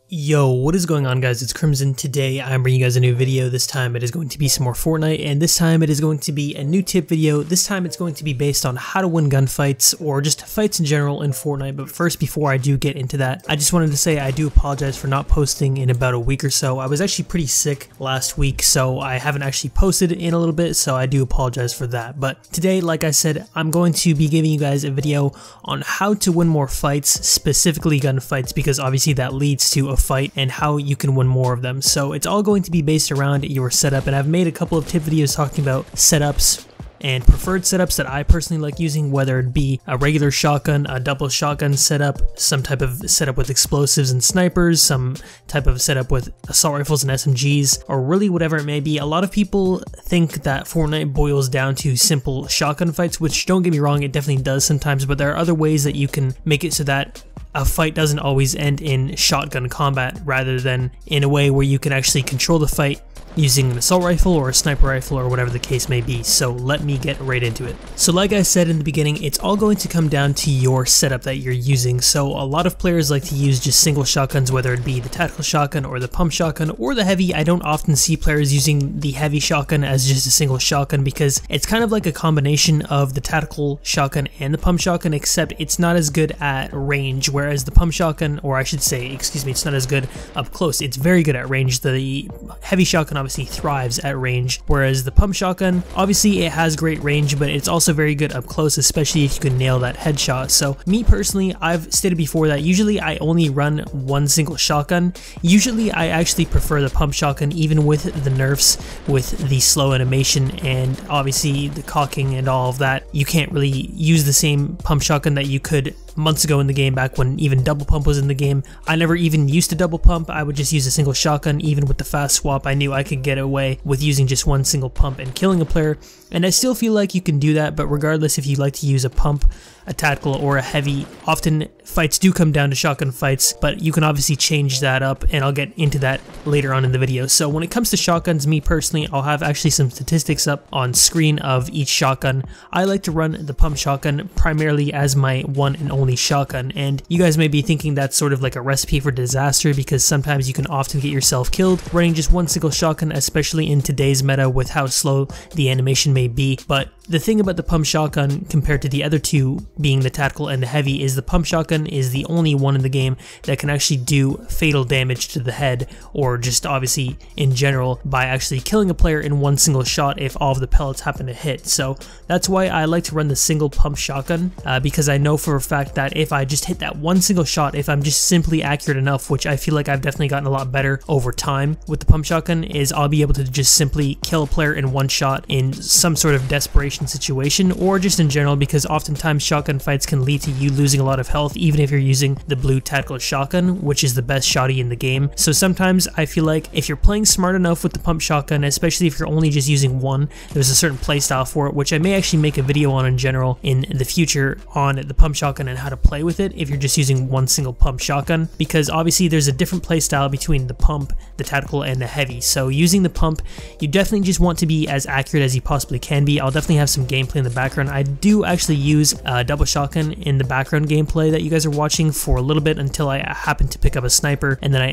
Yo, what is going on, guys? It's Crimson. Today I'm bringing you guys a new video. This time it is going to be some more Fortnite, and this time it is going to be a new tip video. This time it's going to be based on how to win gunfights or just fights in general in Fortnite. But first, before I do get into that, I just wanted to say I do apologize for not posting in about a week or so. I was actually pretty sick last week, so I haven't actually posted in a little bit, so I do apologize for that. But today, like I said, I'm going to be giving you guys a video on how to win more fights, specifically gunfights, because obviously that leads to a fight and how you can win more of them. So it's all going to be based around your setup, and I've made a couple of tip videos talking about setups and preferred setups that I personally like using, whether it be a regular shotgun, a double shotgun setup, some type of setup with explosives and snipers, some type of setup with assault rifles and SMGs, or really whatever it may be. A lot of people think that Fortnite boils down to simple shotgun fights, which, don't get me wrong, it definitely does sometimes, but there are other ways that you can make it so that a fight doesn't always end in shotgun combat, rather than in a way where you can actually control the fight using an assault rifle or a sniper rifle or whatever the case may be. So let me get right into it. So like I said in the beginning, it's all going to come down to your setup that you're using. So a lot of players like to use just single shotguns, whether it be the tactical shotgun or the pump shotgun or the heavy. I don't often see players using the heavy shotgun as just a single shotgun, because it's kind of like a combination of the tactical shotgun and the pump shotgun, except it's not as good at range, whereas the pump shotgun, or I should say, excuse me, it's not as good up close. It's very good at range. The heavy shotgun obviously thrives at range, whereas the pump shotgun, obviously it has great range, but it's also very good up close, especially if you can nail that headshot. So me personally, I've stated before that usually I only run one single shotgun. Usually I actually prefer the pump shotgun, even with the nerfs with the slow animation and obviously the cocking and all of that. You can't really use the same pump shotgun that you could months ago in the game, back when even double pump was in the game. I never even used to double pump. I would just use a single shotgun. Even with the fast swap, I knew I could get away with using just one single pump and killing a player, and I still feel like you can do that. But regardless, if you like to use a pump, a tactical, or a heavy, often fights do come down to shotgun fights, but you can obviously change that up, and I'll get into that later on in the video. So when it comes to shotguns, me personally, I'll have actually some statistics up on screen of each shotgun. I like to run the pump shotgun primarily as my one and only shotgun, and you guys may be thinking that's sort of like a recipe for disaster, because sometimes you can often get yourself killed running just one single shotgun, especially in today's meta with how slow the animation may be. But the thing about the pump shotgun compared to the other two, being the tactical and the heavy, is the pump shotgun is the only one in the game that can actually do fatal damage to the head, or just obviously in general, by actually killing a player in one single shot if all of the pellets happen to hit. So that's why I like to run the single pump shotgun, because I know for a fact that if I just hit that one single shot, if I'm just simply accurate enough, which I feel like I've definitely gotten a lot better over time with the pump shotgun, is I'll be able to just simply kill a player in one shot in some sort of desperation situation, or just in general, because oftentimes shotgun fights can lead to you losing a lot of health, even if you're using the blue tactical shotgun, which is the best shotty in the game. So sometimes I feel like if you're playing smart enough with the pump shotgun, especially if you're only just using one, there's a certain playstyle for it, which I may actually make a video on in general in the future on the pump shotgun and how to play with it if you're just using one single pump shotgun, because obviously there's a different playstyle between the pump, the tactical, and the heavy. So using the pump, you definitely just want to be as accurate as you possibly can be. I'll definitely have some gameplay in the background. I do actually use a double shotgun in the background gameplay that you guys are watching for a little bit, until I happen to pick up a sniper, and then I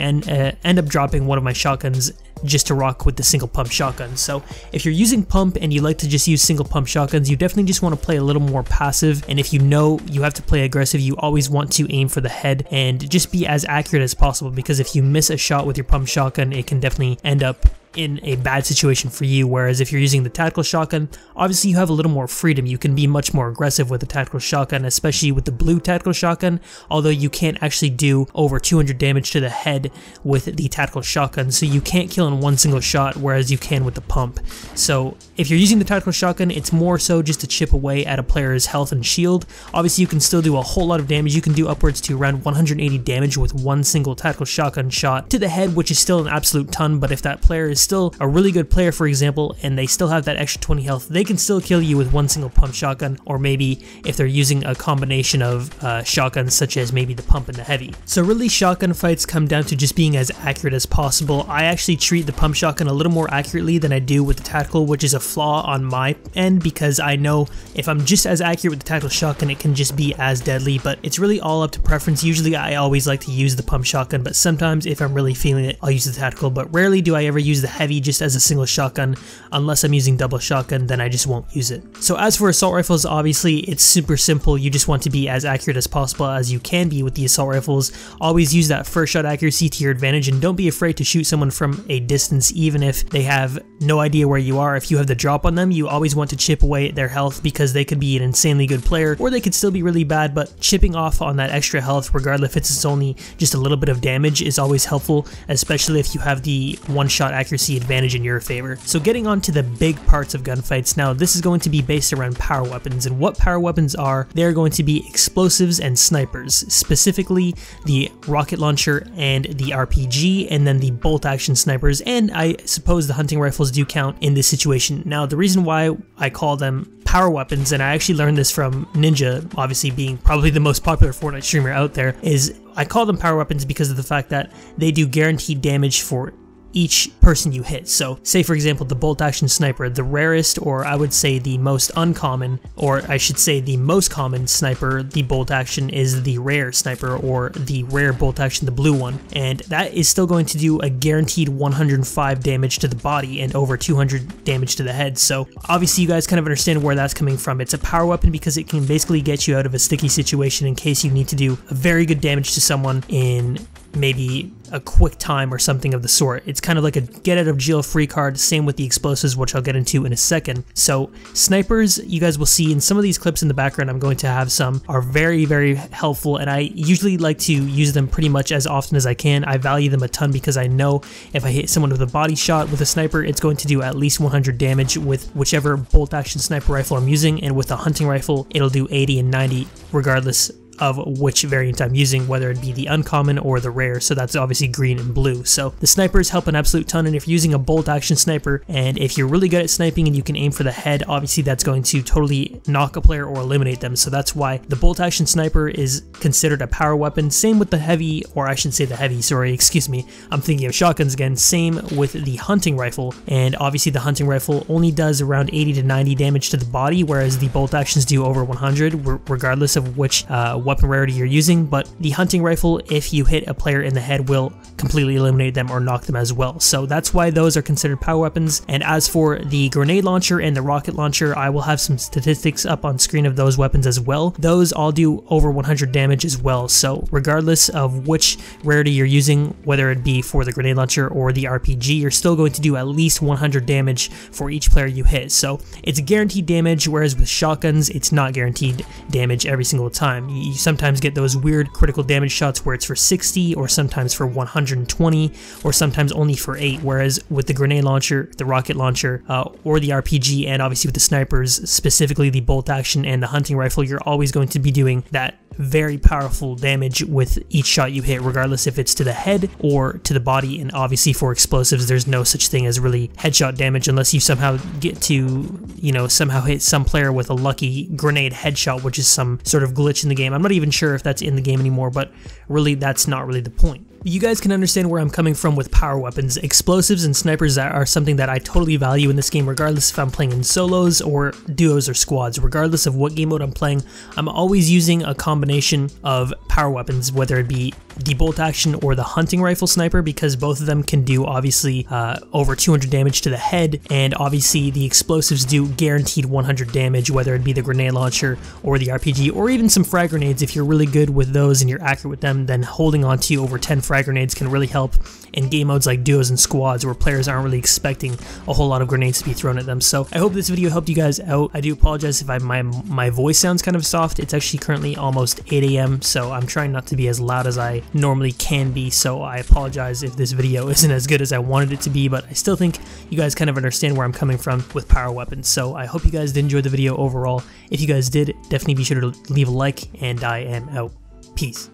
end up dropping one of my shotguns just to rock with the single pump shotgun. So if you're using pump and you like to just use single pump shotguns, you definitely just want to play a little more passive, and if you know you have to play aggressive, you always want to aim for the head and just be as accurate as possible, because if you miss a shot with your pump shotgun, it can definitely end up in a bad situation for you. Whereas if you're using the tactical shotgun, obviously you have a little more freedom. You can be much more aggressive with the tactical shotgun, especially with the blue tactical shotgun, although you can't actually do over 200 damage to the head with the tactical shotgun, so you can't kill in one single shot, whereas you can with the pump. So if you're using the tactical shotgun, it's more so just to chip away at a player's health and shield. Obviously you can still do a whole lot of damage. You can do upwards to around 180 damage with one single tactical shotgun shot to the head, which is still an absolute ton, but if that player is still a really good player, for example, and they still have that extra 20 health, they can still kill you with one single pump shotgun, or maybe if they're using a combination of shotguns such as maybe the pump and the heavy. So really, shotgun fights come down to just being as accurate as possible. I actually treat the pump shotgun a little more accurately than I do with the tactical, which is a flaw on my end, because I know if I'm just as accurate with the tactical shotgun, it can just be as deadly, but it's really all up to preference. Usually I always like to use the pump shotgun, but sometimes if I'm really feeling it, I'll use the tactical, but rarely do I ever use the heavy just as a single shotgun. Unless I'm using double shotgun, then I just won't use it. So as for assault rifles, obviously it's super simple. You just want to be as accurate as possible as you can be with the assault rifles. Always use that first shot accuracy to your advantage, and don't be afraid to shoot someone from a distance even if they have no idea where you are. If you have the drop on them, you always want to chip away at their health, because they could be an insanely good player or they could still be really bad, but chipping off on that extra health, regardless if it's only just a little bit of damage, is always helpful, especially if you have the one shot accuracy advantage in your favor. So getting on to the big parts of gunfights now, this is going to be based around power weapons, and what power weapons are, they're going to be explosives and snipers, specifically the rocket launcher and the RPG, and then the bolt action snipers, and I suppose the hunting rifles do count in this situation. Now the reason why I call them power weapons, and I actually learned this from Ninja, obviously being probably the most popular Fortnite streamer out there, is I call them power weapons because of the fact that they do guaranteed damage for each person you hit. So say for example the bolt action sniper, the rarest, or I would say the most uncommon, or I should say the most common sniper, the bolt action is the rare sniper, or the rare bolt action, the blue one, and that is still going to do a guaranteed 105 damage to the body and over 200 damage to the head. So obviously you guys kind of understand where that's coming from. It's a power weapon because it can basically get you out of a sticky situation in case you need to do a very good damage to someone in maybe a quick time or something of the sort. It's kind of like a get out of jail free card. Same with the explosives, which I'll get into in a second. So snipers, you guys will see in some of these clips in the background, I'm going to have some, are very, very helpful, and I usually like to use them pretty much as often as I can. I value them a ton because I know if I hit someone with a body shot with a sniper, it's going to do at least 100 damage with whichever bolt action sniper rifle I'm using, and with a hunting rifle, it'll do 80 and 90 regardless of which variant I'm using, whether it be the uncommon or the rare, so that's obviously green and blue. So the snipers help an absolute ton, and if you're using a bolt action sniper, and if you're really good at sniping and you can aim for the head, obviously that's going to totally knock a player or eliminate them. So that's why the bolt action sniper is considered a power weapon. Same with the heavy, or I shouldn't say the heavy, sorry, excuse me, I'm thinking of shotguns again. Same with the hunting rifle, and obviously the hunting rifle only does around 80 to 90 damage to the body, whereas the bolt actions do over 100 regardless of which weapon rarity you're using. But the hunting rifle, if you hit a player in the head, will completely eliminate them or knock them as well. So that's why those are considered power weapons. And as for the grenade launcher and the rocket launcher, I will have some statistics up on screen of those weapons as well. Those all do over 100 damage as well. So regardless of which rarity you're using, whether it be for the grenade launcher or the RPG, you're still going to do at least 100 damage for each player you hit. So it's guaranteed damage, whereas with shotguns, it's not guaranteed damage every single time. You sometimes get those weird critical damage shots where it's for 60, or sometimes for 120, or sometimes only for 8, whereas with the grenade launcher, the rocket launcher, or the RPG, and obviously with the snipers, specifically the bolt action and the hunting rifle, you're always going to be doing that very powerful damage with each shot you hit, regardless if it's to the head or to the body. And obviously for explosives, there's no such thing as really headshot damage unless you somehow get to, you know, somehow hit some player with a lucky grenade headshot, which is some sort of glitch in the game. I'm not even sure if that's in the game anymore, but really that's not really the point. You guys can understand where I'm coming from with power weapons. Explosives and snipers are something that I totally value in this game, regardless if I'm playing in solos or duos or squads. Regardless of what game mode I'm playing, I'm always using a combination of power weapons, whether it be the bolt action or the hunting rifle sniper, because both of them can do obviously over 200 damage to the head, and obviously the explosives do guaranteed 100 damage, whether it be the grenade launcher or the RPG, or even some frag grenades. If you're really good with those and you're accurate with them, then holding on to over 10 frag grenades can really help in game modes like duos and squads, where players aren't really expecting a whole lot of grenades to be thrown at them. So I hope this video helped you guys out. I do apologize if my voice sounds kind of soft. It's actually currently almost 8 AM, so I'm trying not to be as loud as I normally can be, so I apologize if this video isn't as good as I wanted it to be, but I still think you guys kind of understand where I'm coming from with power weapons. So I hope you guys did enjoy the video overall. If you guys did, definitely be sure to leave a like, and I am out. Peace.